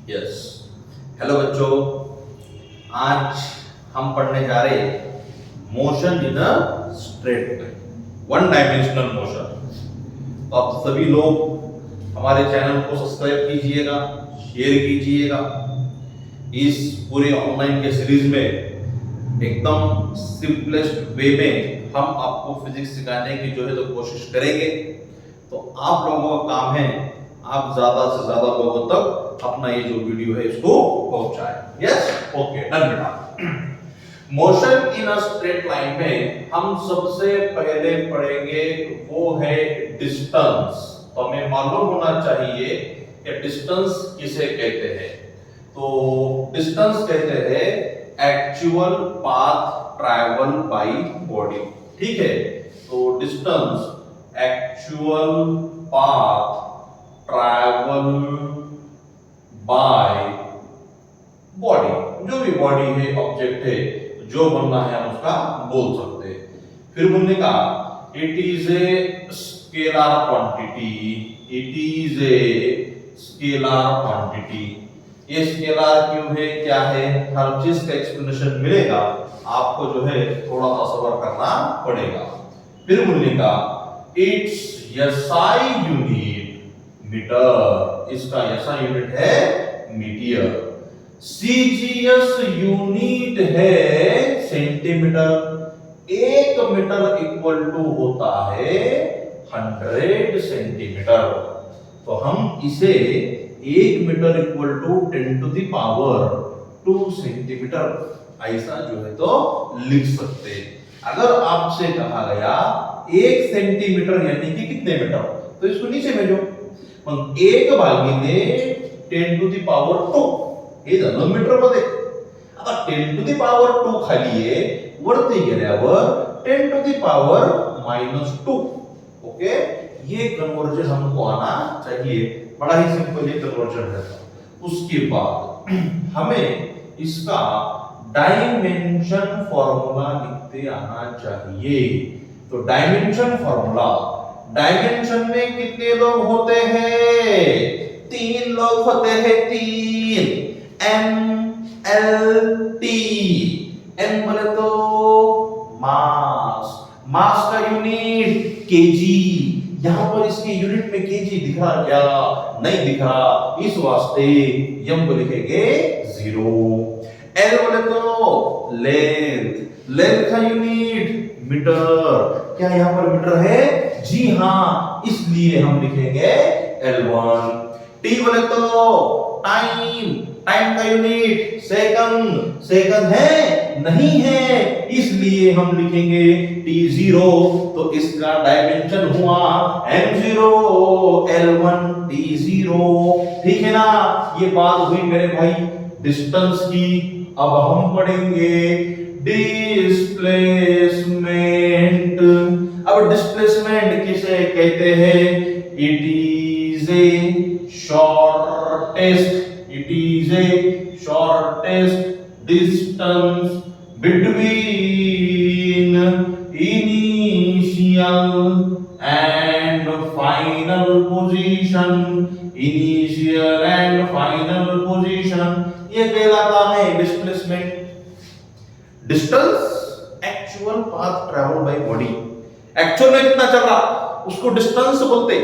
Yes. Hello बच्चों, आज हम पढ़ने जा रहे motion in a straight line, one dimensional motion. तो आप सभी लोग हमारे चैनल को सब्सक्राइब कीजिएगा, शेयर कीजिएगा। इस पूरे ऑनलाइन के सीरीज में एकदम सिंपलेस्ट वे में हम आपको फिजिक्स सिखाने की जो है तो कोशिश करेंगे। तो आप लोगों का काम है, आप ज्यादा से ज्यादा लोगों तक अपना ये जो वीडियो है इसको पहुंचाएं। यस, ओके, डन बेटा। Motion in a straight line में हम सबसे पहले पढ़ेंगे वो है डिस्टेंस। तो हमें मालूम होना चाहिए कि डिस्टेंस किसे कहते हैं। तो डिस्टेंस कहते हैं actual path travel by body. ठीक है, तो distance actual path travel by body, जो भी बॉडी है, ऑब्जेक्ट है, जो बनना है हम उसका बोल सकते हैं। फिर हमने कहा it is a scalar quantity, it is a scalar quantity. ये स्केलर क्यों है, क्या है, हर चीज का एक्सप्लेनेशन मिलेगा, आपको जो है थोड़ा सा सब्र करना पड़ेगा। फिर हमने कहा इट्स एसआई यूनिट मीटर, इसका एसआई यूनिट है मीटर। सीजीएस यूनिट है सेंटीमीटर। एक मीटर इक्वल टू होता है 100 सेंटीमीटर। तो हम इसे 1 metre equal to 10 to the power 2 centimetre ऐसा जो है तो लिख सकते हैं। अगर आपसे कहा गया 1 सेंटीमीटर यानी कि कितने मीटर, तो इसको नीचे भेजो। 1 भागिले 10 टू द पावर 2 हे झालं मीटर मध्ये। आता 10 टू द पावर 2 खाली आहे, वरती गेल्यावर 10 टू द पावर -2। ओके, ये कन्वर्जन हमको आना चाहिए, बड़ा ही सिंपल ये कन्वर्जन है। उसके बाद हमें इसका डायमेंशन फॉर्मूला लिखते आना चाहिए। तो डायमेंशन फॉर्मूला, डायमेंशन में कितने लोग होते हैं, 3 लोग होते हैं, 3 एम एल टी। एम बोले तो मास, मास का यूनिट केजी। यहां पर इसके यूनिट में केजी दिख रहा क्या, नहीं दिख रहा, इस वास्ते एम को लिखेंगे 0। एल बोले तो लेंथ, लेंथ का यूनिट मीटर। क्या यहां पर मीटर है, जी हां, इसलिए हम लिखेंगे L1। टी बोले तो टाइम, टाइम का यूनिट सेकंड, सेकंड है नहीं है, इसलिए हम लिखेंगे T0। तो इसका डायमेंशन हुआ M0 L1 T0। ठीक है ना, ये बात हुई मेरे भाई डिस्टेंस की। अब हम पढ़ेंगे डिस्प्लेसमेंट। अब डिस्प्लेसमेंट किसे कहते हैं, it is a shortest, it is a shortest distance between initial and final position, initial and final position, ये कहलाता है displacement. Distance actual path travel by body, actual में कितना चल रहा उसको डिस्टेंस बोलते।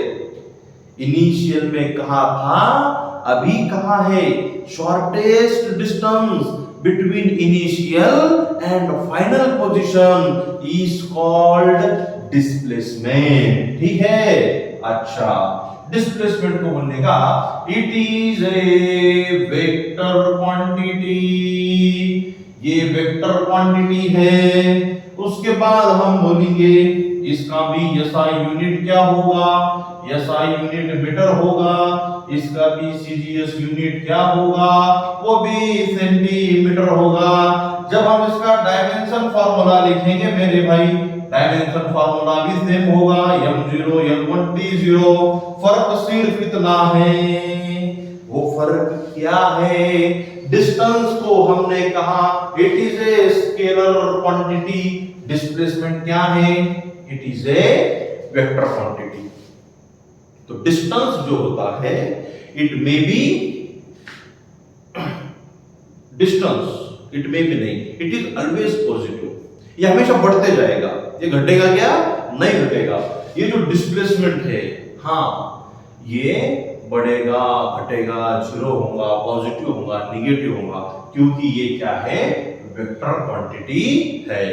इनिशियल में कहा था, अभी कहा है, shortest distance between initial and final position is called displacement. ठीक है, अच्छा, डिस्प्लेसमेंट को बोलने का it is a vector quantity, ये वेक्टर क्वांटिटी है। उसके बाद हम बोलेंगे इसका भी एसआई यूनिट क्या होगा, एसआई यूनिट मीटर होगा। इसका भी सीजीएस यूनिट क्या होगा, वो भी सेंटीमीटर होगा। जब हम इसका डायमेंशन फार्मूला लिखेंगे मेरे भाई, डायमेंशन फार्मूला भी सेम होगा, m0 l1 t0। फर्क सिर्फ इतना है, वो फर्क क्या है, डिस्टेंस को हमने कहा it is a scalar quantity, displacement क्या है, it is a vector quantity. तो डिस्टेंस जो होता है it may be distance it में भी नहीं, इट इज ऑलवेज पॉजिटिव, ये हमेशा बढ़ते जाएगा, ये घटेगा क्या, नहीं घटेगा। ये जो डिस्प्लेसमेंट है, हाँ ये बढ़ेगा घटेगा, जीरो होगा, पॉजिटिव होगा, निगेटिव होगा, क्योंकि ये क्या है, वेक्टर क्वांटिटी है।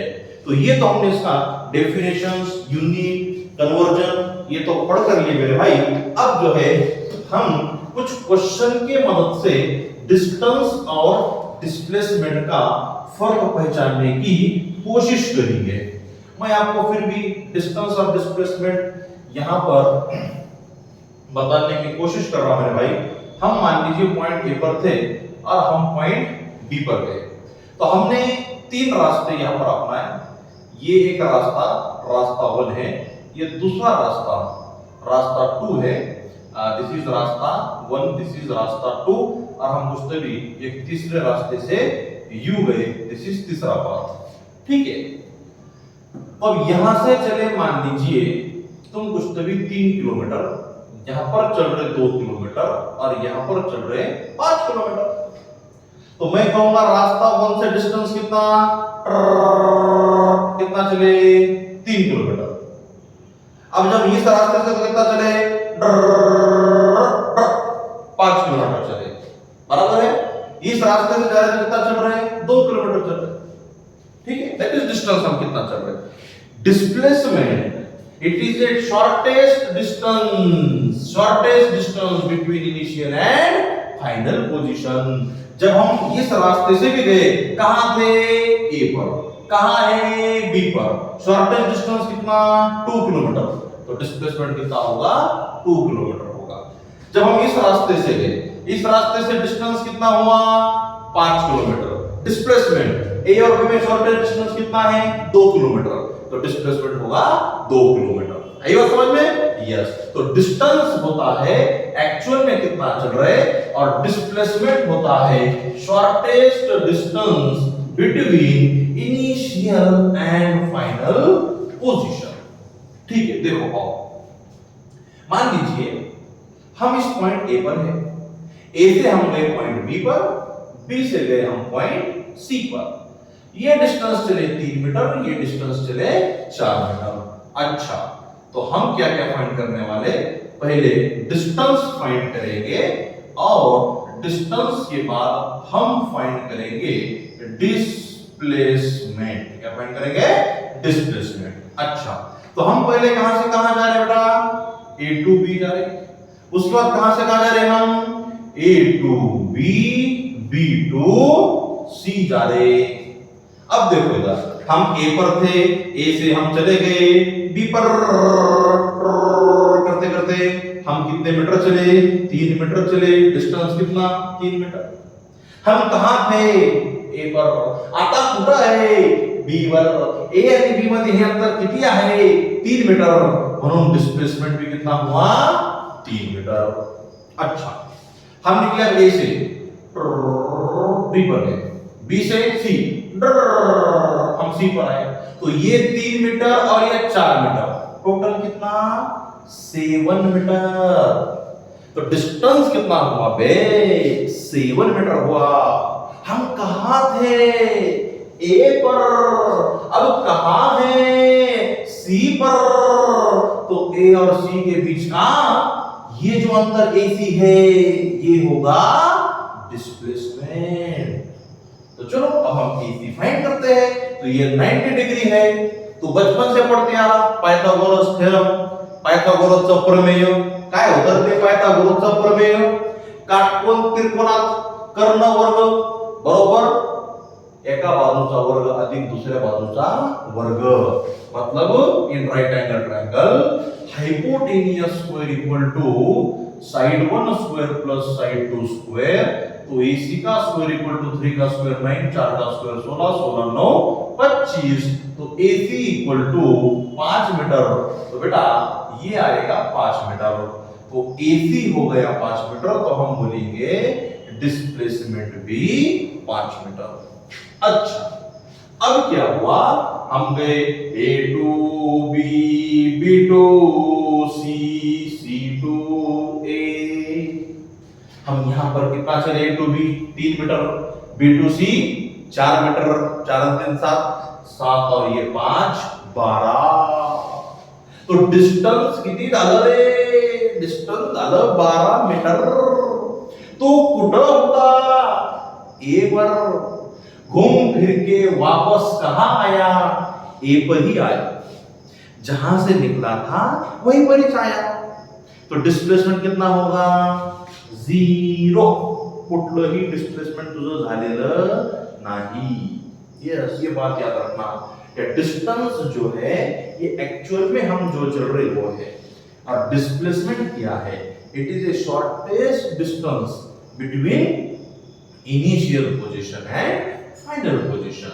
तो ये तो हमने इसका डेफिनेशंस, यूनिट, कन्वर्जन ये तो पढ़ कर लिए मेरे भाई। अब जो है हम कुछ क्वेश्चन के मदद से डिस्टेंस और डिस्प्लेसमेंट का फर्क पहचानने की कोशिश करेंगे। मैं आपको फिर भी डिस्टेंस और डिस्प्लेसमेंट यहां पर बताने की कोशिश कर रहा हूं मेरे भाई। हम मान लीजिए पॉइंट ए पर थे और हम पॉइंट बी पर गए, तो हमने तीन रास्ते यहां पर अपनाए। ये एक रास्ता, रास्ता 1 है, ये दूसरा रास्ता, रास्ता 2 है, दिस इज रास्ता 1, दिस इज रास्ता 2, और हम कुछ भी एक तीसरे रास्ते से यू गए, दिस इज तीसरा पाथ। ठीक है, अब यहां से चले, मान लीजिए तुम कुछ भी 3 किलोमीटर, यहां पर चल रहे 2 किलोमीटर और यहां पर चल रहे 5 किलोमीटर, तो मैं कहूंगा रास्ता 1 से डिस्टेंस कितना, कितना चले, 3 किलोमीटर। अब जब इस रास्ते से तो कितना चले, 5 किलोमीटर चले, बराबर है। इस रास्ते से जा रहे तो कितना चल रहे हैं, 2 किलोमीटर चल रहे। ठीक है, दैट इज डिस्टेंस, हम कितना चल रहे हैं। Displacement, it is a shortest distance between initial and final position। जब हम इस रास्ते से भी गए, कहां थे, ए पर, कहां है, बी पर, शॉर्टेस्ट डिस्टेंस कितना, 2 किलोमीटर, तो डिस्प्लेसमेंट कितना होगा, 2 किलोमीटर होगा। जब हम इस रास्ते से गए, इस रास्ते से डिस्टेंस कितना हुआ, 5 किलोमीटर, डिस्प्लेसमेंट ए और बी में शॉर्टेस्ट डिस्टेंस कितना है, 2 किलोमीटर, तो डिस्प्लेसमेंट होगा 2 किलोमीटर। आई बात समझ में, यस। तो डिस्टेंस होता है एक्चुअल में कितना चल रहे, और डिस्प्लेसमेंट होता है shortest distance between initial and final position. ठीक है, देखो आओ, मान लीजिए हम इस पॉइंट ए पर हैं, ए से हम गए पॉइंट बी पर, बी से गए हम पॉइंट सी पर। ये डिस्टेंस चले 3 मीटर, ये डिस्टेंस चले 4 मीटर। अच्छा, तो हम क्या क्या फाइंड करने वाले, पहले डिस्टेंस फाइंड करेंगे और डिस्टेंस के बाद हम फाइंड करेंगे डिस्प्लेसमेंट। क्या फाइंड करेंगे, डिस्प्लेसमेंट। अच्छा, तो हम पहले कहां से कहां जा रहे हैं बेटा, ए टू बी जा रहे हैं, उसके बाद कहां से कहां जा रहे हैं हम, ए टू बी, बी टू सी जा रहे। अब देखो इधर हम ए पर थे, ए से हम चले गए बी पर, करते करते हम कितने मीटर चले, 3 मीटर चले, डिस्टेंस कितना, 3 मीटर। हम कहां थे, ए पर, आता कुठं आहे, बी वर, ए आणि बी मध्ये हे अंतर किती आहे, 3 मीटर, म्हणून डिस्प्लेसमेंट भी कितना हुआ, 3 मीटर। अच्छा, हम निकले ए से बी पर गए, बी से सी, हम सी पर आए, तो ये 3 मीटर और ये 4 मीटर, टोटल कितना, 7 मीटर। तो डिस्टेंस कितना हुआ बे, 7 मीटर हुआ। हम कहां थे, ए पर, अब कहां है, सी पर, तो ए और सी के बीच का ये जो अंतर AC है, ये होगा डिस्प्लेसमेंट। तो चलो अब हम AC फाइंड करते हैं। तो ये 90 डिग्री है, तो बचपन से पढ़ते आ रहा पायथागोरस थ्योरम, पायथागोरसचा प्रमेय। काय होतं ते पायथागोरसचा प्रमेय, काटकोन त्रिकोणात कर्ण वर्ग बरोबर एका बाजूचा वर्ग अधिक दुसऱ्या बाजूचा वर्ग, मतलब in right angle triangle hypotenuse square equal to side 1 square plus side 2 square. तो AC का स्क्वायर इक्वल टू 3 का स्क्वायर 9, 4 का स्क्वायर 16, 16 9 25। तो AC इक्वल टू 5 मीटर, तो बेटा ये आएगा 5 मीटर। तो AC हो गया 5 मीटर, तो हम बोलेंगे डिस्प्लेसमेंट भी 5 मीटर। अच्छा, अब क्या हुआ, हम गए A2 B, B2 C, C2 A। हम यहां पर कितना चले, A2 B 3 metre, B2C 4 metre, 4 3 7, 7 और ये 5 12। तो डिस्टन्स किती झालं रे? डिस्टन्स झालं 12 मीटर। तो कुठं होता? ए पर घूम फिर के वापस कहां आया? ए पर ही आया। जहां से निकला था वहीं पर ही आया। तो डिस्प्लेसमेंट कितना होगा? 0। कुठलंही डिस्प्लेसमेंट तुझं झालेलं नाही। यस, ये बात याद रखना। ये डिस्टेंस जो है ये एक्चुअल में हम जो चल रहे वो है, और डिस्प्लेसमेंट क्या है? It is a shortest distance between initial position and final position.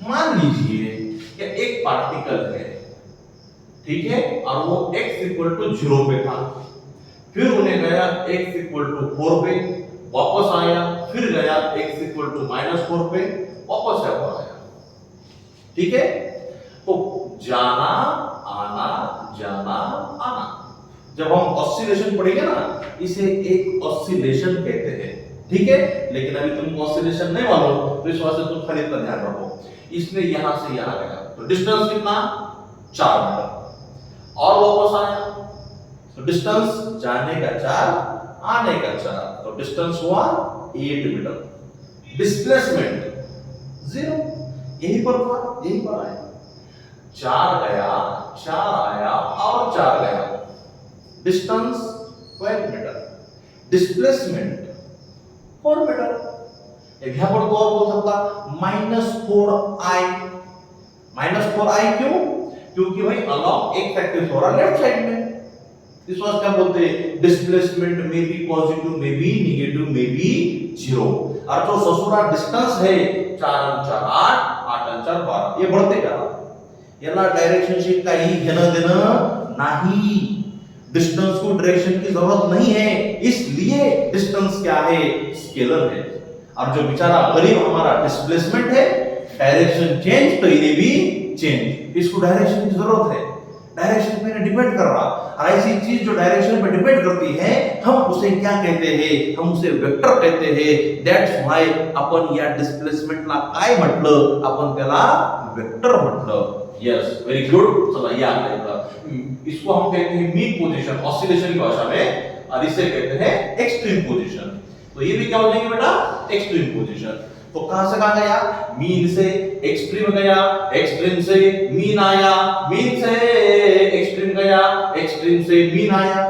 मान लीजिए कि एक पार्टिकल है, ठीक है, और वो x इक्वल टू 0 पे था, फिर उन्हें गया x इक्वल टू 4 पे, वापस आया, फिर गया x इक्वल टू -4 पे, वापस आया। ठीक है, तो जाना आना जाना आना। जब हम ऑसिलेशन पढ़ेंगे ना, इसे एक ऑसिलेशन कहते हैं। ठीक है, लेकिन अभी तुमको ऑसिलेशन नहीं मालूम, तो इस वास्ते तुम खाली इतना ध्यान रखो। इसने यहां से यहां गया, तो डिस्टेंस कितना? 4 मीटर, और वापस आया, तो डिस्टेंस जाने का 4, आने का 4, तो डिस्टेंस हुआ 8 मीटर। डिस्प्लेसमेंट 0, यही पर था, यही पर आया। 4 गया, 4 आया और 4 गया, डिस्टेंस 12 मीटर। Displacement 4 metre. यहां पर तो और बोल सकता -4i। -4i क्यों? क्योंकि भाई अलॉन्ग एक एक्सिस हो रहा लेफ्ट साइड में। इस वास्ते क्या बोलते हैं? डिस्प्लेसमेंट में भी पॉजिटिव, में भी नेगेटिव, में भी 0। और जो ससुरा डिस्टेंस है 4 4 8, 8 4 12, ये बढ़ते जा रहा। याला डायरेक्शनशिप काही घेणं देणं नाही। डिस्टेंस को डायरेक्शन की जरूरत नहीं है, इसलिए डिस्टेंस क्या है? स्केलर है। और जो बेचारा गरीब हमारा डिस्प्लेसमेंट है, डायरेक्शन चेंज तो इन्हें भी चेंज, इसको डायरेक्शन की जरूरत है, डायरेक्शन पे डिपेंड कर रहा। और ऐसी चीज जो डायरेक्शन पे डिपेंड करती है, हम उसे क्या कहते हैं? हम उसे वेक्टर कहते हैं। दैट्स व्हाई आपण या डिस्प्लेसमेंटला काय म्हटलं? आपण त्याला वेक्टर म्हटलं। Yes, very good. चला या इसको हम कहते हैं मीन पोजीशन ऑसिलेशन की भाषा में, और इसे कहते हैं एक्सट्रीम पोजीशन। तो ये भी क्या हो जाएगी बेटा? Extreme position. तो कहां से कहां गया? मीन से एक्सट्रीम गया, एक्सट्रीम से मीन आया, मीन से एक्सट्रीम गया, एक्सट्रीम से मीन आया।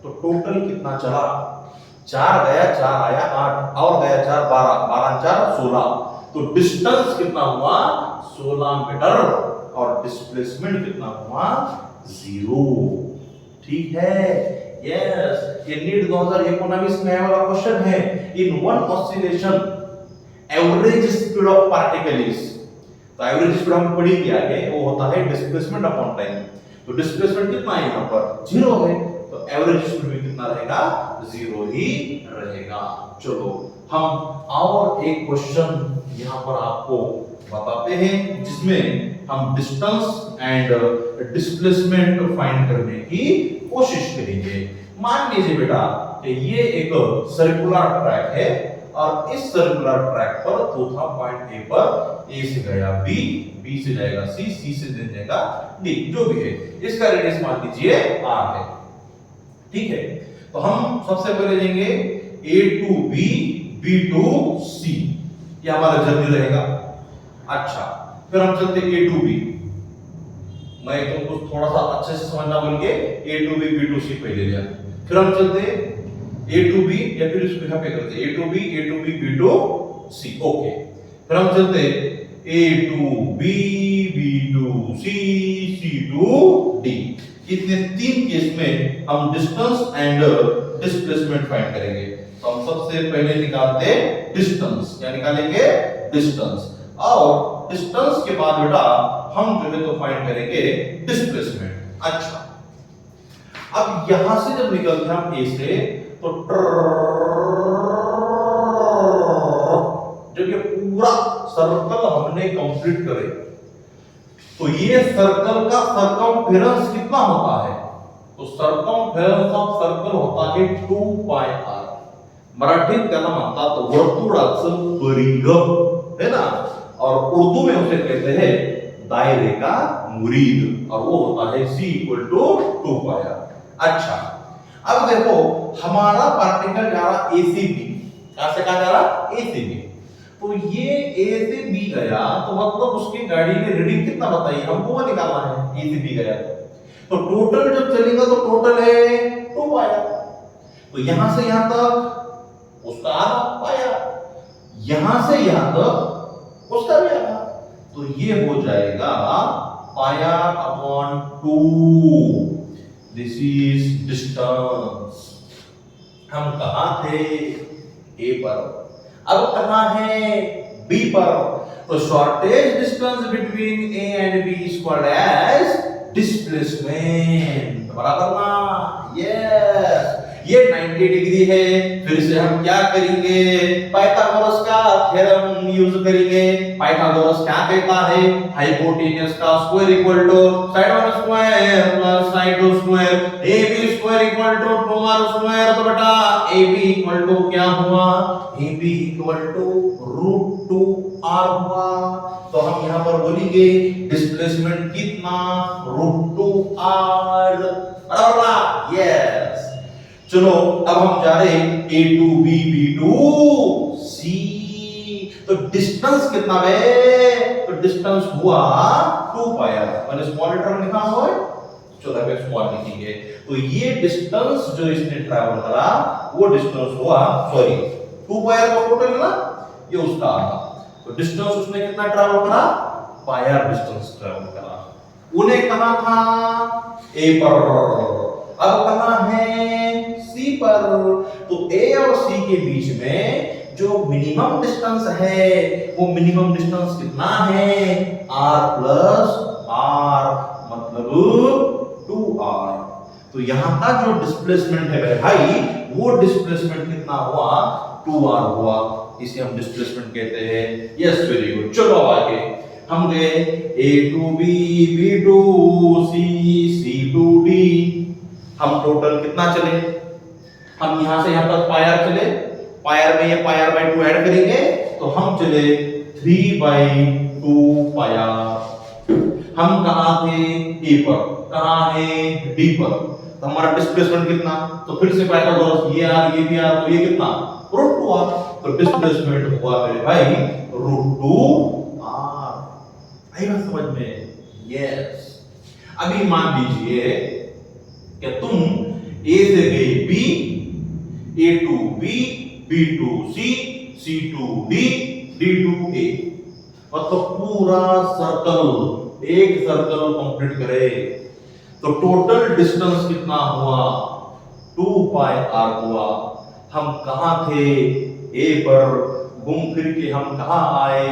तो टोटल कितना चला? 4 गया, 4 आया 8, और गया 4 12, 12 4 16। तो डिस्टेंस कितना हुआ? 16 मीटर, और डिस्प्लेसमेंट कितना हुआ? 0। ठीक है, यस। ये नीट 2019 में आया वाला क्वेश्चन है। In one oscillation average speed of particle is, तो एवरेज स्पीड हम पढ़ेंगे आगे, वो होता है डिस्प्लेसमेंट अपॉन टाइम। तो डिस्प्लेसमेंट कितना है यहां पर? 0 है, तो एवरेज स्पीड भी कितना रहेगा? 0 ही रहेगा। चलो हम और एक क्वेश्चन यहां पर आपको बताते हैं, जिसमें हम डिस्टेंस एंड डिस्प्लेसमेंट फाइंड करने की कोशिश करेंगे। मान लीजिए बेटा कि ये एक सर्कुलर ट्रैक है, और इस सर्कुलर ट्रैक पर चौथा पॉइंट ए पर ए से गया बी, बी से जाएगा सी, सी से जाएगा डी, जो भी है। इसका रेडियस मान लीजिए आर है। ठीक है, तो हम सबसे पहले लेंगे ए टू बी, बी टू सी, ये हमारा जर्नी रहेगा। अच्छा, फिर हम चलते ए टू बी। मैं तुमको थोड़ा सा अच्छे से समझना बोल के ए टू बी, बी टू सी पहले लिया। फिर हम चलते ए टू बी, या फिर इसको यहां पे करते A to B, B to C. Okay, फिर हम चलते A to B, B to C, C to D. इतने 3 केस में हम डिस्टेंस एंड डिस्प्लेसमेंट फाइंड करेंगे। तो हम सबसे पहले निकालते डिस्टेंस, क्या निकालेंगे? डिस्टेंस। और डिस्टेंस के बाद बेटा हम जो है तो फाइंड करेंगे डिस्प्लेसमेंट। अच्छा, अब यहां से जब निकलते हैं हम ए से, तो जब ये पूरा सर्कल हमने कंप्लीट करे, तो ये सर्कल का सर्कमफेरेंस कितना होता है? तो सर्कमफेरेंस ऑफ सर्कल होता है 2 पाई r। मराठीत त्याला म्हणतात वर्तुळाचं परिघ, है ना, और उर्दू में उसे कहते हैं दायरे का मुरीद, और वो होता है c इक्वल टू 2 पाया। अच्छा, अब देखो हमारा पार्टिकल जा रहा ए से बी, कहां से कहां जा रहा, ए से बी, तो ये ए से बी गया तो मतलब उसकी गाड़ी ने रीडिंग कितना बताई, हमको वो निकालना है, ए से बी गया तो टोटल जब चलेगा तो टोटल है 2 पाया, तो यहां से यहां तक उसका आधा पाया, यहां से यहां तक उसका भी आधा, तो ये हो जाएगा पाया अपॉन 2। This is distance. हम कहां थे, ए पर, अब कहां है, बी पर, तो shortest distance between A and B is called as displacement, बराबर ना, यस, ये 90 डिग्री है। फिर से हम क्या करेंगे, पाइथागोरस का थ्योरम यूज करेंगे। पाइथागोरस क्या कहता है, हाइपोटेन्यूज का square equal to side one square plus side two square, ab square equal to 2r square, तो बेटा ab इक्वल टू क्या हुआ, ab इक्वल टू √2r हुआ, तो हम यहां पर बोलेंगे डिस्प्लेसमेंट कितना, √2r, बराबर ना, यस। चलो अब हम जा रहे a to b, b to c, तो डिस्टेंस कितना है, तो डिस्टेंस हुआ 2 पाया, मैंने स्मॉल लेटर में लिखा हुआ है, चलो अब स्मॉल लिखेंगे, तो ये डिस्टेंस जो इसने ट्रैवल करा वो डिस्टेंस हुआ, सॉरी 2 पाया का टोटल ना, ये उसका आधा, तो डिस्टेंस उसने कितना ट्रैवल करा, पाया डिस्टेंस ट्रैवल करा। उन्हें कहा था ए पर, अब कहां है, सी पर, तो ए और सी के बीच में जो मिनिमम डिस्टेंस है वो मिनिमम डिस्टेंस कितना है, r प्लस r, मतलब 2r, तो यहां का जो डिस्प्लेसमेंट है मेरे भाई, वो डिस्प्लेसमेंट कितना हुआ, 2r हुआ, इसे हम डिस्प्लेसमेंट कहते हैं। Yes, very good. चलो आगे हम गए a to b, b to c, c to d, हम टोटल कितना चले, हम यहां से यहां तक पायर चले, पायर में ये पायर बाय 2 ऐड करेंगे तो हम चले 3/2 पायर। हम कहां थे, ए पर, कहां है, डी पर, तो हमारा डिस्प्लेसमेंट कितना, तो फिर से पाइथागोरस ये आर ये भी आर, तो ये कितना, √2r, तो डिस्प्लेसमेंट हुआ मेरे भाई √2r। आई बात समझ में, यस। अभी मान लीजिए कि तुम ए से गए B, A to B, B to C, C to D, D to A, मतलब पूरा सर्कल, एक सर्कल कंप्लीट करे, तो टोटल डिस्टेंस कितना हुआ, 2 पाई r हुआ। हम कहां थे, ए पर, घूम फिर के हम कहां आए,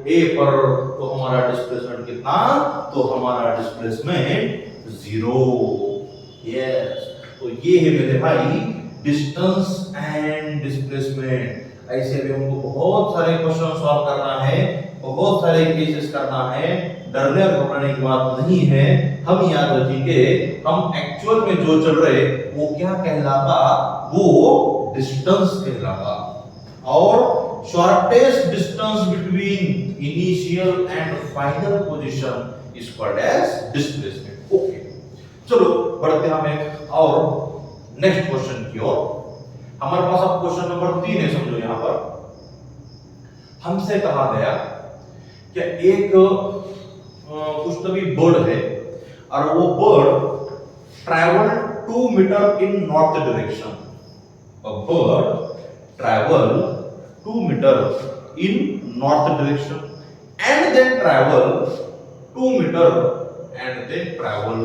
ए पर, तो हमारा डिस्प्लेसमेंट कितना, तो हमारा डिस्प्लेसमेंट 0। यस, तो ये है मेरे भाई डिस्टेंस एंड डिस्प्लेसमेंट। ऐसे भी हमको बहुत सारे क्वेश्चन सॉल्व करना है, बहुत सारे केसेस करना है, डरने और घबराने की बात नहीं है। हम याद रखेंगे, हम एक्चुअल में जो चल रहे वो क्या कहलाता, वो डिस्टेंस कहलाता, और shortest distance between initial and final position is called as displacement. Okay, चलो बढ़ते हम एक और नेक्स्ट क्वेश्चन की ओर। हमारे पास अब क्वेश्चन नंबर 3 है, समझो। यहां पर हमसे कहा गया कि एक कुछ तो भी बर्ड है, और वो bird travel 2 metre in north direction. A bird travel 2 metre in north direction and then travel 2 metre and then travel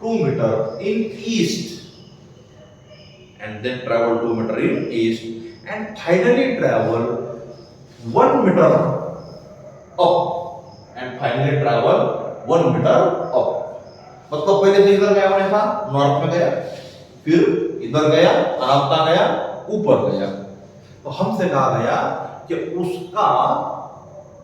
2 metre in east and then travel 2 meter in east and finally travel 1 meter up and finally travel 1 meter up। मतलब पहले से इधर गया हमने था, north में गया, फिर इधर गया, अनावता गया, ऊपर गया, तो हमसे कहा गया कि उसका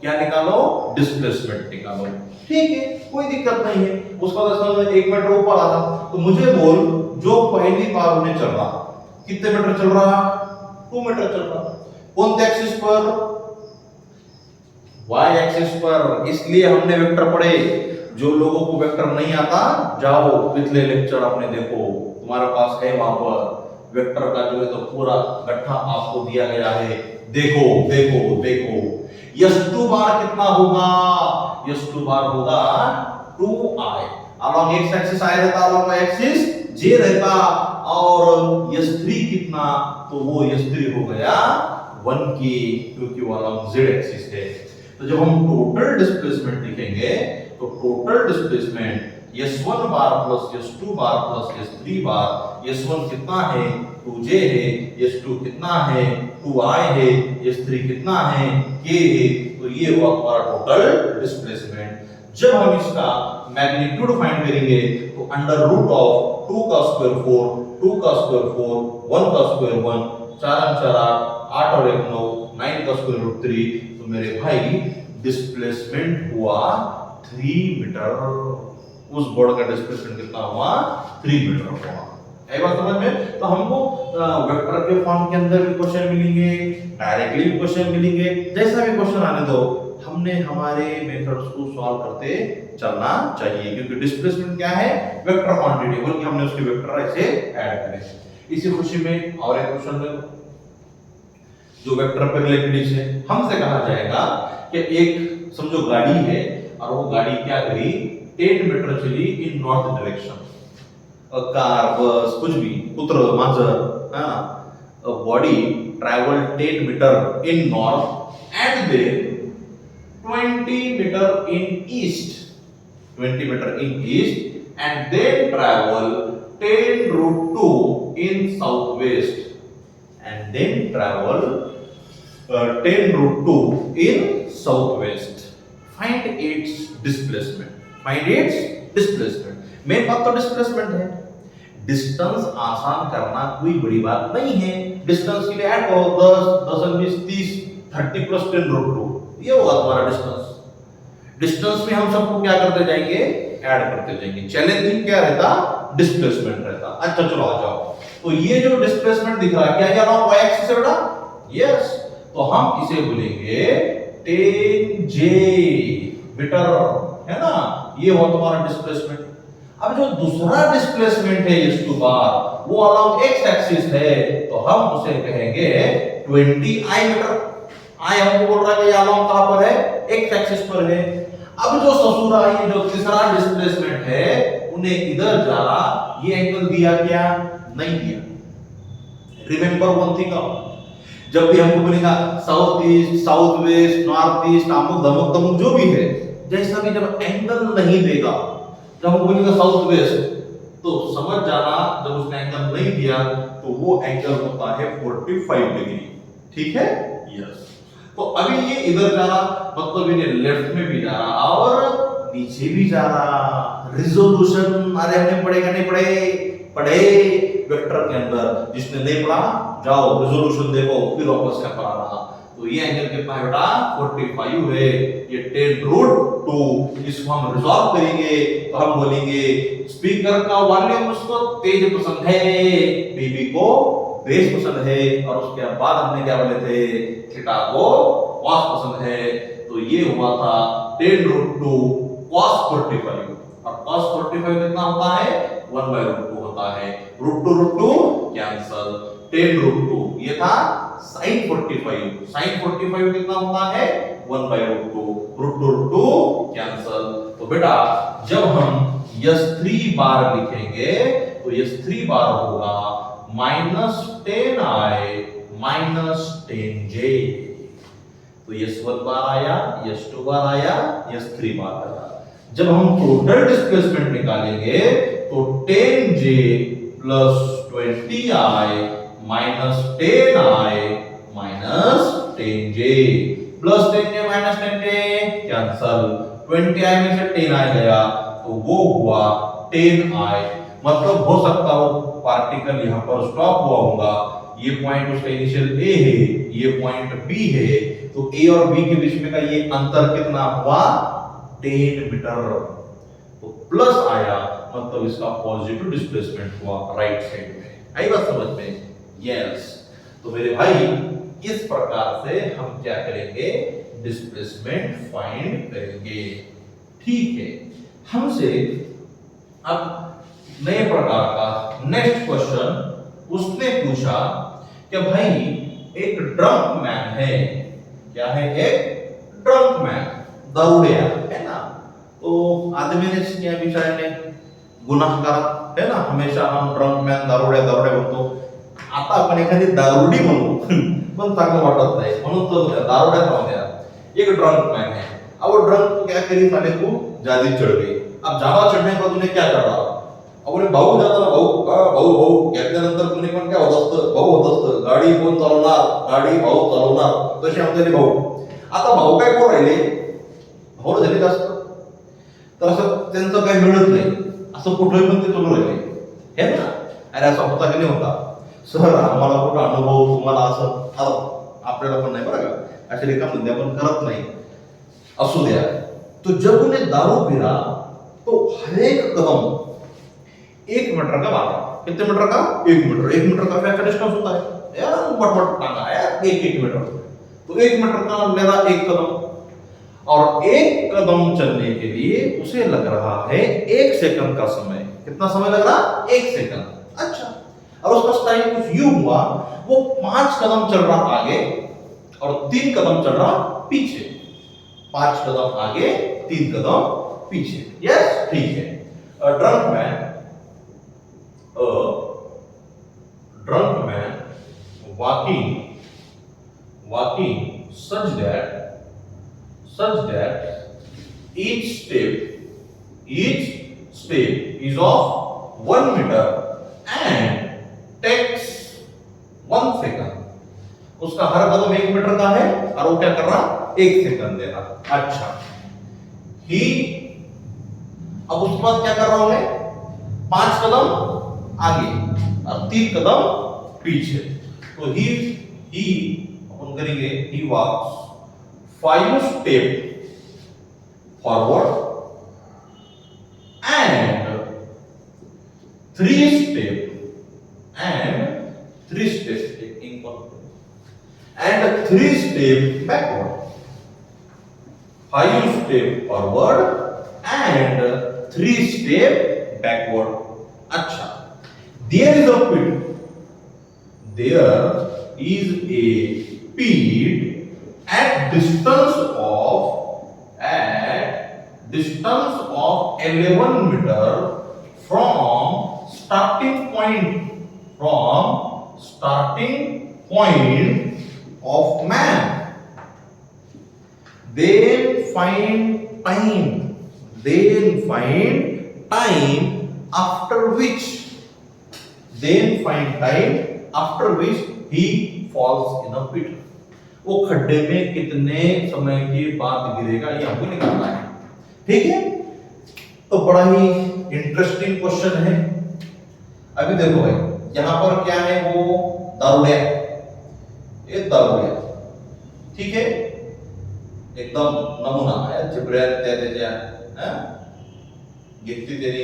क्या निकालो, डिस्प्लेसमेंट निकालो। ठीक है, कोई दिक्कत नहीं है, उसका तो 1 मीटर ऊपर आ था, तो मुझे बोल जो पहली बार उन्हें चल रहा कितने मीटर चल रहा, 2 मीटर चल रहा। कौन से एक्सिस पर? y एक्सिस पर। इसलिए हमने वेक्टर पढ़े। जो लोगों को वेक्टर नहीं आता, जाओ पिछले लेक्चर आपने देखो, तुम्हारे पास है वहां पर वेक्टर का जो है तो पूरा गट्ठा आपको दिया गया है। देखो देखो देखो, s2 बार कितना होगा? s2 बार होगा 2i। Along x axis i रहता, अलॉन्ग y एक्सिस j रहता, और s3 कितना? तो वो s3 हो गया 1k, क्योंकि वो अलॉन्ग z एक्सिस है। तो जब हम टोटल डिस्प्लेसमेंट लिखेंगे तो टोटल डिस्प्लेसमेंट s1 बार प्लस s2 बार प्लस s3 बार, s1 कितना है? 2j है, s2 कितना है? 2i है, s3 कितना है? k है। तो ये हुआ हमारा टोटल डिस्प्लेसमेंट। जब हम इसका मैग्नीट्यूड फाइंड करेंगे तो अंडर रूट ऑफ 2 का स्क्वायर 4, 2 का स्क्वायर 4, 1 का स्क्वायर 1, 4 4 8 और 1 9, 9 का स्क्वायर रूट 3। तो मेरे भाई डिस्प्लेसमेंट हुआ 3 मीटर। उस बोर्ड का डिस्प्लेसमेंट कितना हुआ? 3 मीटर हुआ। है बात समझ में? तो हमको वेक्टर के फॉर्म के अंदर भी क्वेश्चन मिलेंगे, डायरेक्टली भी क्वेश्चन मिलेंगे, जैसा भी क्वेश्चन आने दो, हमने हमारे मेथड्स को सॉल्व करते चलना चाहिए, क्योंकि डिस्प्लेसमेंट क्या है? वेक्टर क्वांटिटी, बल्कि हमने उसके वेक्टर ऐसे ऐड करे। इसी खुशी में और एक क्वेश्चन देखो जो वेक्टर पे रिलेटेड है। हमसे कहा जाएगा कि एक समझो गाड़ी है और वो गाड़ी क्या करी? 10 मीटर चली इन नॉर्थ डायरेक्शन। कार, बस, कुछ भी, पुत्र, मांजर, body travel 10 metre in north and then 20 metre in east, 20 metre in east, and then travel 10 root 2 in south west, and then travel 10 root 2 in southwest. Find its displacement. Find its displacement. Main बात तो displacement है। Distance आसान करना कोई बड़ी बात नहीं है। डिस्टेंस के लिए ऐड करो 10, 10 20 30, 30 प्लस 10 रूट 2, ये होगा तुम्हारा डिस्टेंस। डिस्टेंस में हम सबको क्या करते जाएंगे? ऐड करते जाएंगे। चैलेंजिंग क्या रहता? डिस्प्लेसमेंट रहता। अच्छा चलो आ जाओ। तो ये जो डिस्प्लेसमेंट दिख रहा है क्या? क्या नाम? y एक्सिस है बेटा। यस, तो हम इसे बोलेंगे 10j मीटर, है ना? ये हो तुम्हारा डिस्प्लेसमेंट। अब जो दूसरा डिस्प्लेसमेंट है s2 बार, वो अलॉन्ग x एक्सिस है, तो हम उसे कहेंगे 20i मीटर। i हमको बोल रहा है कि अलॉन्ग कहां पर है? x एक्सिस पर है। अब जो ससुरा ये जो तीसरा डिस्प्लेसमेंट है, उन्हें इधर जा रहा, ये एंगल दिया क्या? नहीं दिया। रिमेंबर वन थिंग, जब भी हमको बोलेगा south east, south west, north east, अमुक धमुक तमुक जो भी है, जैसा भी जब एंगल नहीं देगा, जब हम बोलेंगे साउथ वेस्ट, तो समझ जाना जब उसने एंगल नहीं दिया तो वो एंगल होता है 45 डिग्री। ठीक है? यस। तो अभी ये इधर जा रहा, मतलब इन्हें लेफ्ट में भी जा रहा और नीचे भी जा रहा। रिजोल्यूशन अरे हमने पढ़ेगा नहीं पढ़े वेक्टर के अंदर। जिसने नहीं पढ़ा जाओ रिजोल्यूशन देखो, फिर वापस क्या पढ़ा रहा। तो ये एंगल कितना है बेटा? 45 है। ये 10 रूट 2, इसको हम रिजॉल्व करेंगे तो हम बोलेंगे स्पीकर का वॉल्यूम उसको तेज पसंद है, बीबी को बेस पसंद है, और उसके बाद हमने क्या बोले थे? थीटा को कॉस पसंद है। तो ये हुआ था 10 रूट 2 cos 45, और cos 45 कितना होता है? 1/√2 होता है। रूट 2 कैंसल, 10 रूट 2 ये था sin 45, sin 45 कितना होता है? 1/√2, रूट 2 कैंसल। तो बेटा जब हम s3 बार लिखेंगे तो s3 बार होगा -10i -10j। तो s1 बार आया, s2 बार आया, s3 बार आया। जब हम टोटल डिस्प्लेसमेंट निकालेंगे तो 10j plus 20i minus 10i minus 10j plus 10j minus 10j cancel, 20i में से 10i गया तो वो हुआ 10i। मतलब हो सकता हो पार्टिकल यहां पर स्टॉप हुआ होगा। ये पॉइंट उसका इनिशियल A है, ये पॉइंट B है, तो A और B के बीच में का ये अंतर कितना हुआ? 10 मीटर। तो प्लस आया, मतलब इसका पॉजिटिव डिस्प्लेसमेंट हुआ राइट साइड में। आई बात समझ में? यस। तो मेरे भाई इस प्रकार से हम क्या करेंगे, डिस्प्लेसमेंट फाइंड करेंगे। ठीक है, हमसे अब नए प्रकार का नेक्स्ट क्वेश्चन उसने पूछा कि भाई एक ड्रंक मैन है, क्या है, एक ड्रंक मैन, दारूडिया है ना। तो आदमी ने क्या बेचारे ने गुन्हागार है ना, हमेशा हम ड्रंक मॅन दारुड्या दारुड्या म्हणतो, आता आपण एखादी दारुडी म्हणू पण चांगलं वाटत नाही, म्हणून तो दारुड्या राहू द्या। एक ड्रंक मैन है, अब वो ड्रंक क्या करी, साले को जादी चढ़ गई। अब जावा चढ़ने पर तूने क्या करा, अब उन्हें भाऊ जाता ना, भाऊ भाऊ भाऊ घेतल्यानंतर कुणी पण काय होत असतं, भाऊ होत असतं, गाडी कोण चालवणार, गाडी भाऊ चालवणार, तसे आमचे भाऊ। आता भाऊ काय करू राहिले, भाऊ झाले जास्त, तर असं त्यांचं काही मिळत नाही, असं कुठलंही पण ते चालू राहिले हे ना। अरे असं होता की नाही होता सर, आम्हाला कुठं अनुभव तुम्हाला असं आपल्याला पण नाही बरं का, असे रिकाम धंदे आपण करत नाही, असू द्या। तो जब उन्हें दारू पीना तो हर एक कदम 1 मीटर का मारा, कितने मीटर का, 1 मीटर, 1 मीटर का क्या डिस्टेंस होता है यार, बट टांगा यार, 1 मीटर, तो 1 मीटर का मेरा 1 कदम, और 1 कदम चलने के लिए उसे लग रहा है 1 सेकंड का समय। कितना समय लग रहा, 1 सेकंड। अच्छा, और उसका स्टाइल कुछ यूं हुआ, वो 5 कदम चल रहा आगे और 3 कदम चल रहा पीछे, 5 कदम आगे 3 कदम पीछे। यस, ठीक है। Drunk man walking such that each step is of 1 meter and takes 1 second। उसका हर कदम 1 मीटर का है और वो क्या कर रहा, 1 सेकंड दे रहा। अच्छा, अब उसके बाद क्या कर रहा हूं मैं, 5 कदम आगे और 3 कदम पीछे। तो ही अपन करेंगे, ही वॉक्स 5 step forward and 3 step and 3 step backward, 5 step forward and 3 step backward। अच्छा, there is a pit at distance of 11 meter from starting point of man। Then find time after which he falls in a pit। वो खड्डे में कितने समय के बाद गिरेगा ये हमको निकालना है। ठीक है, तो बड़ा ही इंटरेस्टिंग क्वेश्चन है। अभी देखो भाई, यहां पर क्या है, वो दारुड्या, ये दारुड्या, ठीक है, एकदम नमुना है, चिपऱ्यात त्याच्या घेतली त्याने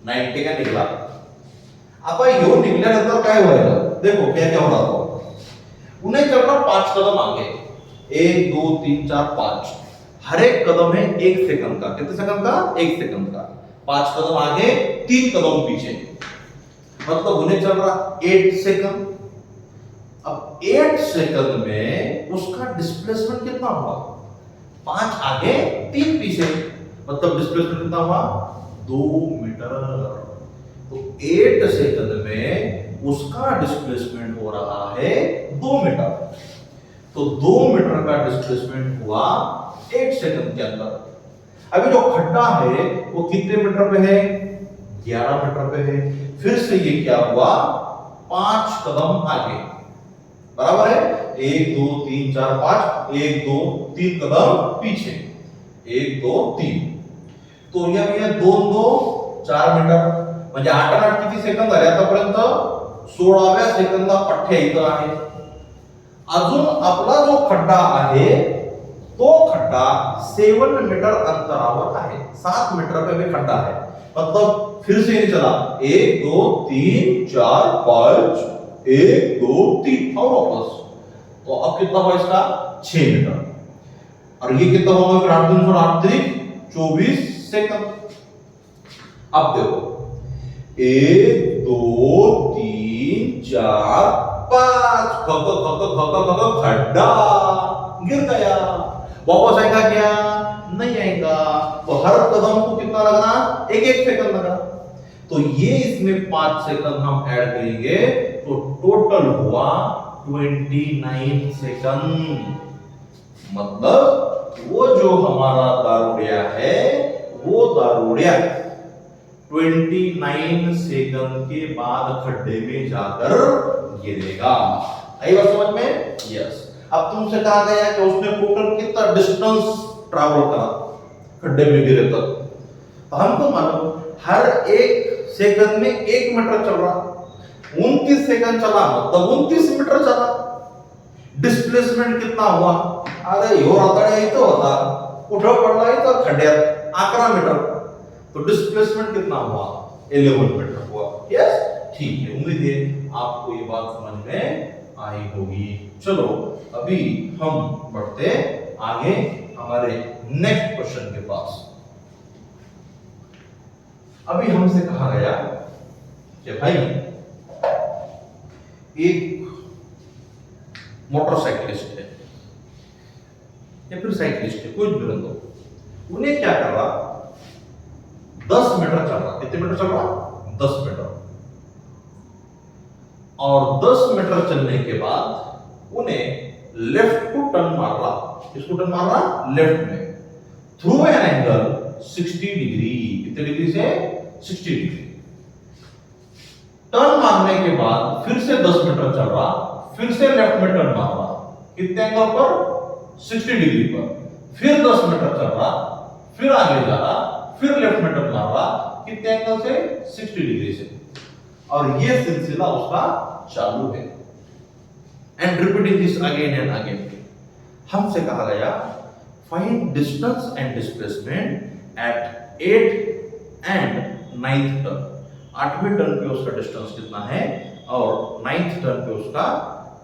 90 का निघला। आता यो निघल्यानंतर काय व्हायला, देखो क्या क्या हो रहा था, उन्हें चलना 5 कदम आगे, 1 2 3 4 5, हर एक कदम है 1 सेकंड का। कितने सेकंड का, 1 सेकंड का। 5 कदम आगे 3 कदम पीछे, मतलब उन्हें चल रहा 8 सेकंड। अब 8 सेकंड में उसका डिस्प्लेसमेंट कितना हुआ, 5 आगे 3 पीछे, मतलब डिस्प्लेसमेंट कितना हुआ, 2 मीटर। तो 8 सेकंड में उसका डिस्प्लेसमेंट हो रहा है 2 मीटर। तो 2 मीटर का डिस्प्लेसमेंट हुआ 8 सेकंड के अंदर। अभी जो खड्डा है वो कितने मीटर पे है, 11 मीटर पे है। फिर से ये क्या हुआ, 5 कदम आगे, बराबर है, 1 2 3 4 5, 1 2 3 कदम पीछे, 1 2 3। तो या 2 2 4 मीटर, म्हणजे 8 किती सेकंद झाले आतापर्यंत, 16व्या सेकंदा पठ्ठ्या इथं आहे। अजून आपला जो खड्डा आहे तो खड्डा 7 मीटर अंतरावर आहे, 7 मीटर पे भी खड्डा है। मतलब फिर से नहीं चला, 1 2 3 4 5 1 2 3 और वापस। तो अब कितना हुआ इसका 6 मीटर। और ये कितना होगा फिर 8 3 8 3 24 सेकंड। अब देखो 1 2 3 4 5 खड्डा गिर गया। वापस आएगा क्या? नहीं आएगा। तो हर कदम को कितना लगना? 1 सेकंड लगा। तो ये इसमें 5 सेकंड हम ऐड करेंगे तो टोटल हुआ 29 सेकंड। मतलब वो जो हमारा दारूडिया है वो दारूडिया 29 सेकंड के बाद खड्डे में जाकर गिरेगा। आई बात समझ में? यस। अब तुमसे कहा गया कि उसने टोटल कितना डिस्टेंस ट्रैवल करा खड्डे में गिरे तक। तो हमको मालूम हर 1 सेकंड में 1 मीटर चल रहा, 29 सेकंड चला मतलब 29 मीटर चला। डिस्प्लेसमेंट कितना हुआ? अरे यो रातडे इथं होता, कुठं पडला इथं खड्ड्यात 11 मीटर। तो डिस्प्लेसमेंट कितना हुआ? 11 मीटर हुआ। यस, ठीक है। उम्मीद है आपको ये बात समझ में आई होगी। चलो अभी हम बढ़ते आगे हमारे नेक्स्ट क्वेश्चन के पास। अभी हमसे कहा गया कि भाई एक मोटरसाइकिलिस्ट है या फिर साइकिलिस्ट है, कुछ भी रह दो, उन्हें क्या कर रहा 10 मीटर चल रहा। कितने मीटर चल रहा? 10 मीटर। और 10 मीटर चलने के बाद उन्हें लेफ्ट को टर्न मार रहा। किसको टर्न मार रहा? लेफ्ट में, थ्रू एन एंगल 60 डिग्री। कितने डिग्री से? 60 डिग्री। टर्न मारने के बाद फिर से 10 मीटर चल रहा, फिर से लेफ्ट में टर्न मार रहा। कितने एंगल पर? 60 डिग्री पर। फिर 10 मीटर चल रहा, फिर आगे जा रहा, फिर लेफ्ट में टर्न मार रहा। कितने एंगल से? 60 डिग्री से। और ये सिलसिला उसका चालू है। And repeating this again and again. हमसे कहा गया find distance and displacement at 8th and 9th turn. 8वें टर्न पे उसका डिस्टेंस कितना है और 9th टर्न पे उसका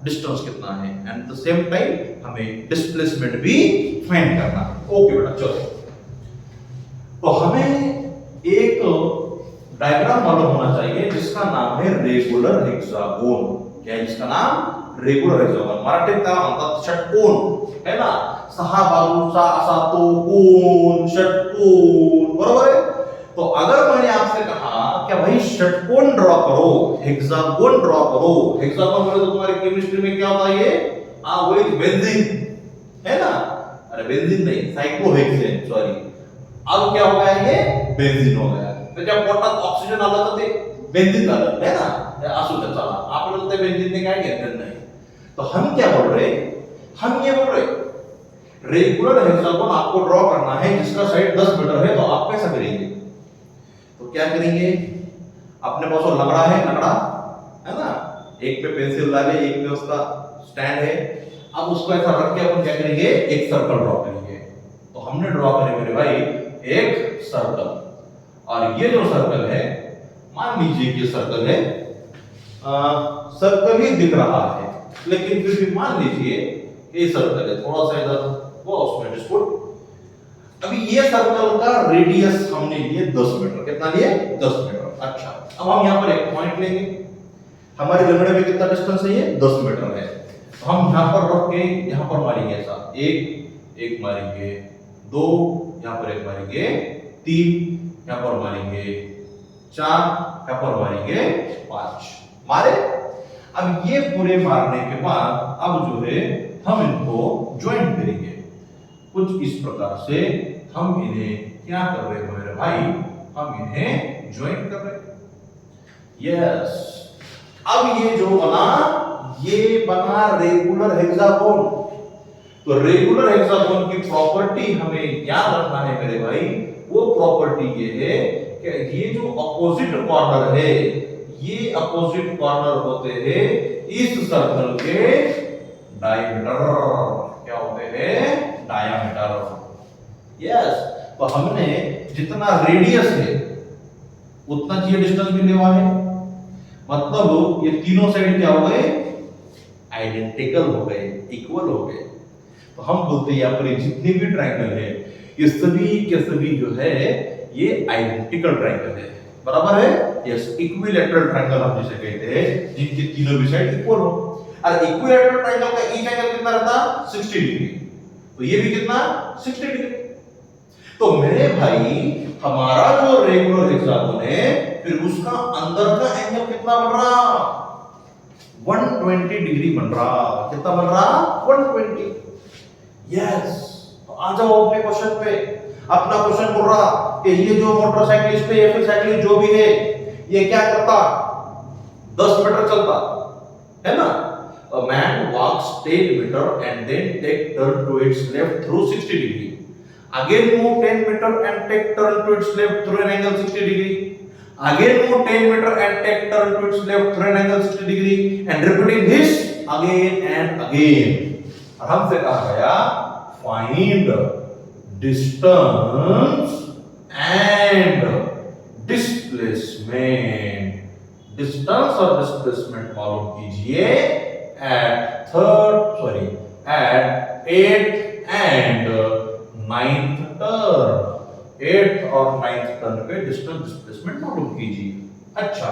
डिस्टेंस कितना है। एंड द सेम टाइम हमें डिस्प्लेसमेंट भी फाइंड करना है। ओके बेटा, चलो। तो हमें एक डायग्राम मालूम होना चाहिए जिसका नाम है रेगुलर हेक्सागोन। क्या है इसका नाम? Regular hexagon. मराठीत त्याला म्हणतात षटकोन, है ना? 6 बाजूचा असा तो कोन, षटकोन, बरोबर है? तो अगर मैंने आपसे कहा कि भाई षटकोन ड्रॉ करो, हेक्सागोन ड्रॉ करो। हेक्सागोन बोले तो तुम्हारी केमिस्ट्री में क्या होता है? ये वही बेंजीन, है ना? अरे बेंजीन नहीं, साइक्लोहेक्सेन, सॉरी। अब क्या हो गया? ये बेंजीन हो गया। त्याच्या पोटात ऑक्सिजन आला तर ते बेंजीन झालं, है ना? असू दे, चला आपल्याला ते बेंजीन ने काय घेतलं नाही। तो हम क्या बोल रहे? हम ये बोल रहे रेगुलर हेक्सागोन आपको ड्रॉ करना है जिसका साइड 10 मीटर है। तो आप कैसा करेंगे? तो क्या करेंगे? अपने पास वो लकड़ा है ना? एक पे पेंसिल डाले, एक पे उसका स्टैंड है। अब उसको ऐसा रख के अपन क्या करेंगे? एक सर्कल ड्रॉ करेंगे। तो हमने ड्रॉ करे मेरे भाई एक सर्कल। और ये जो सर्कल है, मान लीजिए कि सर्कल है, सर्कल ही दिख रहा है, लेकिन फिर भी मान लीजिए ये सर्कल है, थोड़ा सा इधर वो उसमें डिस्पुट। अभी ये सर्कल का रेडियस हमने लिए 10 मीटर। कितना लिए? 10 मीटर। अच्छा, अब हम यहाँ पर एक पॉइंट लेंगे। हमारे लंगड़े में कितना डिस्टेंस है? ये 10 मीटर है। तो हम यहाँ पर रख के यहाँ पर मारेंगे ऐसा, एक मारेंगे, 2 यहाँ पर एक मारेंगे, 3 यहाँ पर मारेंगे, 4 यहाँ पर मारेंगे, 5 मारे। अब ये पूरे मारने के बाद अब जो है हम इनको ज्वाइंट करेंगे कुछ इस प्रकार से। हम इन्हें क्या कर रहे हैं मेरे भाई? हम इन्हें ज्वाइंट कर रहे हैं। यस। अब ये जो बना, ये बना रेगुलर हेक्सागोन। तो रेगुलर हेक्सागोन की प्रॉपर्टी हमें याद रखना है मेरे भाई। वो प्रॉपर्टी ये है कि ये जो अपोजिट कॉर्नर है, ये अपोजिट कॉर्नर होते हैं इस सर्कल के डायमीटर। क्या होते हैं? डायमीटर। यस। तो हमने जितना रेडियस है उतना चाहिए डिस्टेंस भी लेवा है। मतलब ये तीनों साइड क्या हो गए, आइडेंटिकल हो गए, इक्वल हो गए। तो हम बोलते हैं यहाँ पर जितने भी ट्रायंगल है ये सभी के सभी जो है ये आइडेंटिकल ट्रायंगल है, बराबर है। यस, इक्विलैटरल ट्रायंगल हम जिसे कहते हैं जिनके तीनों भी साइड इक्वल हो। और इक्विलैटरल ट्रायंगल का ईच एंगल कितना रहता, 60 डिग्री। तो ये भी कितना, 60 डिग्री। तो मेरे भाई हमारा जो रेगुलर हेक्सागोन है फिर उसका अंदर का एंगल कितना बन रहा, 120 डिग्री बन रहा। कितना बन रहा, 120। यस, तो आ जाओ अपने क्वेश्चन पे। अपना क्वेश्चन बोल रहा कि ये जो मोटरसाइकिलिस्ट है या फिर साइकिलिस्ट जो भी है ये क्या करता, 10 मीटर चलता है ना। A man walks 10 meter and then take turn to its left through 60 degree. Again move 10 meter and take turn to its left through an angle 60 degree. Again move 10 meter and take turn to its left through an angle 60 degree and repeating this again and again. और हमसे कहा गया find distance and displacement. Distance और displacement मालूम कीजिए at 8th and 9th turn। 8th और 9th turn पे distance displacement मालूम कीजिए। अच्छा,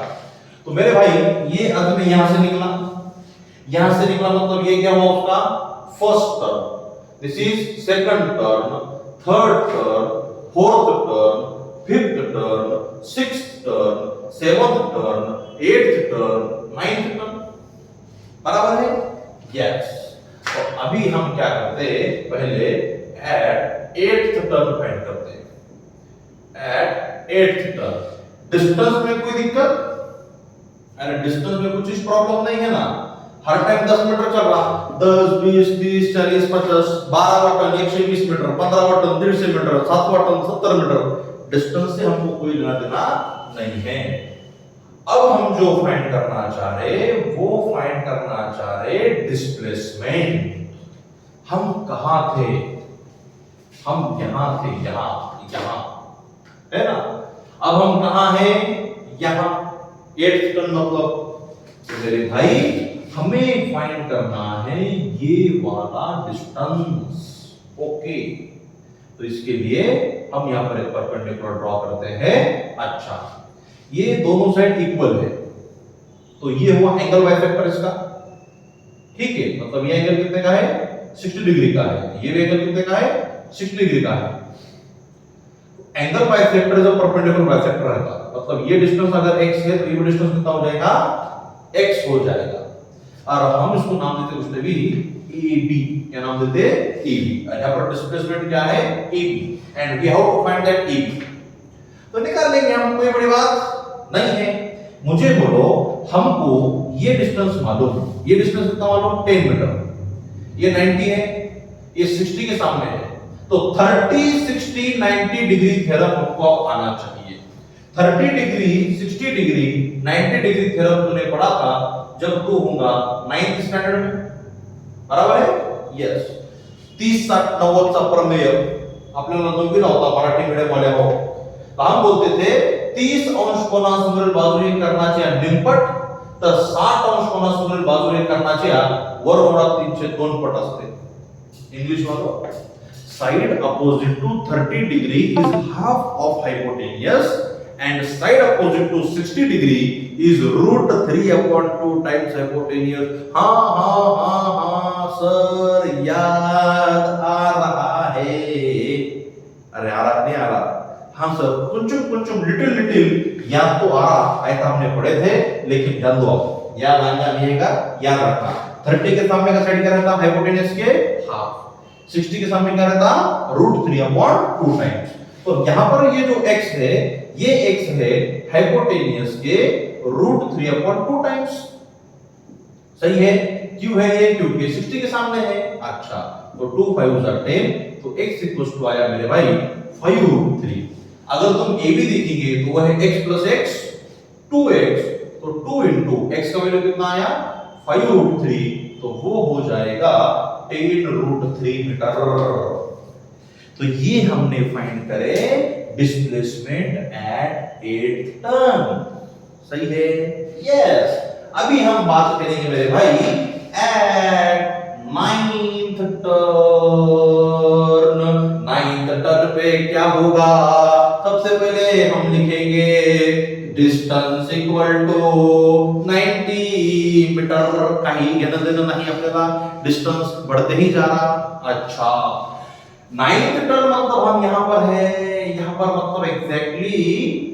तो मेरे भाई ये अंत में यहां से निकला मतलब ये क्या हुआ उसका first turn, this is second turn, third turn, fourth turn, fifth turn, sixth turn, seventh turn, eighth turn, ninth turn, बराबर है। यस, तो अभी हम क्या करते हैं, पहले एट 8th टर्न फाइंड करते हैं। एट 8th टर्न डिस्टेंस में कोई दिक्कत, अरे डिस्टेंस में कुछ प्रॉब्लम नहीं है ना, हर टाइम 10 मीटर चल रहा, 10 20 30 40 50, 12वां टर्न 120 मीटर, 15वां टर्न 150 मीटर, 7वां टर्न 70 मीटर। डिस्टेंस से हमको कोई लेना देना नहीं है। अब हम जो फाइंड करना चाह रहे वो फाइंड करना चाह रहे डिस्प्लेसमेंट। हम कहां थे, हम यहां थे, यहां है ना। अब हम कहां हैं, यहां 8th टर्न मतलब मेरे भाई हमें फाइंड करना है ये वाला डिस्टेंस। ओके, तो इसके लिए हम यहां पर एक परपेंडिकुलर ड्रॉ करते हैं। अच्छा, ये दोनों साइड इक्वल है तो ये हुआ एंगल बाइसेक्टर इसका, ठीक है। मतलब ये एंगल कितने का है, 60 डिग्री का है। ये भी एंगल कितने का है, 60 डिग्री का है। एंगल बाइसेक्टर जो परपेंडिकुलर बाइसेक्टर रहता, मतलब ये डिस्टेंस अगर x है तो ये डिस्टेंस कितना हो जाएगा, x हो जाएगा। और हम इसको नाम देते उससे भी AB, क्या नाम देते, AB। और यहां पर डिस्प्लेसमेंट क्या है, AB, and we have to find that AB। तो निकाल लेंगे हम, कोई बड़ी बात नहीं है। मुझे बोलो हमको ये डिस्टेंस मालूम, ये डिस्टेंस कितना मालूम, 10 मीटर, ये 90 है, ये 60 के सामने है, तो 30 60 90 डिग्री थ्योरम हमको आना चाहिए। 30 डिग्री 60 डिग्री 90 डिग्री थ्योरम तूने पढ़ा था जब तू होगा 9th स्टैंडर्ड में, बराबर है। यस, 30 60 90 चा प्रमेय आपल्याला नववीला होता मराठी मीडियम वाले हो, तो हम बोलते थे 30 अंश कोनासमोरील बाजूने कर्णाच्या निमपट तर 60 अंश कोनासमोरील बाजूने कर्णाच्या वर्गमूळात 302 पट असते। इंग्लिश वालो, side opposite to 30 degree is half of hypotenuse and side opposite to 60 degree is root 3 upon 2 times hypotenuse। हाँ सर याद आ रहा है, अरे आ रहा नहीं आ रहा, हाँ सर कुछ लिटिल याद तो आ रहा, ऐसा हमने पढ़े थे, लेकिन ध्यान दो याद आना नहीं है, याद रखना। 30 के सामने का साइड क्या रहता, हाइपोटेन्यूज के हाफ, 60 के सामने क्या रहता, √3 अपॉन 2 टाइम्स। तो यहां पर ये जो x है, ये x है हाइपोटेन्यूज के √3 अपॉन 2 टाइम्स। सही है, क्यों है ये, क्योंकि 60 के सामने है। अच्छा, तो 2 5 10, तो x इक्वल्स टू आया मेरे भाई 5√3। अगर तुम a भी देखेंगे तो वह है x प्लस x 2x, तो 2 into x का वैल्यू कितना आया 5√3, तो वो हो जाएगा 10√3 मीटर। तो ये हमने फाइंड करे डिस्प्लेसमेंट एट 8th टर्न। सही है। यस, अभी हम बात करेंगे मेरे भाई at ninth turn. Ninth turn पे क्या होगा? सबसे पहले हम लिखेंगे डिस्टन्स इक्वल टू 90 मीटर। काही घेणं देणं नाही आपल्याला, डिस्टन्स बढ़ते ही जा रहा। अच्छा, नाइन्थ टर्न मतलब हम यहाँ पर है, यहाँ पर मतलब एग्जैक्टली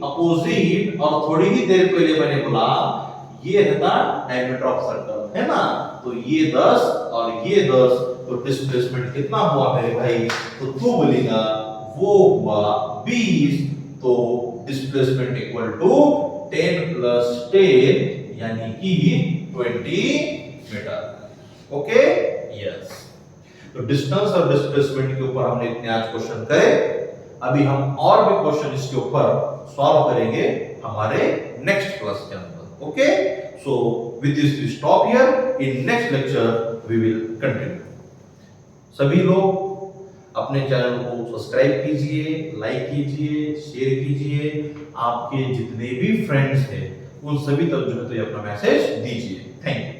अपोजिट, और थोड़ी ही देर पहले मैंने बोला ये है ना डायमीटर ऑफ सर्कल, है ना? तो ये 10 और ये 10, तो डिस्प्लेसमेंट कितना हुआ मेरे भाई? तो तू बोलेगा वो हुआ 20, तो डिस्प्लेसमेंट इक्वल टू 10 प्लस 10 यानी कि 20 मीटर। Okay, yes. तो डिस्टेंस और डिस्प्लेसमेंट के ऊपर हमने इतने आज क्वेश्चन करे। अभी हम और भी क्वेश्चन इसके ऊपर सॉल्व करेंगे हमारे नेक्स्ट क्लास के अंदर। Okay, so with this we stop here, in next lecture we will continue. सभी लोग अपने चैनल को सब्सक्राइब कीजिए, लाइक कीजिए, शेयर कीजिए, आपके जितने भी फ्रेंड्स हैं उन सभी तक जो है तो अपना मैसेज दीजिए। Thank you.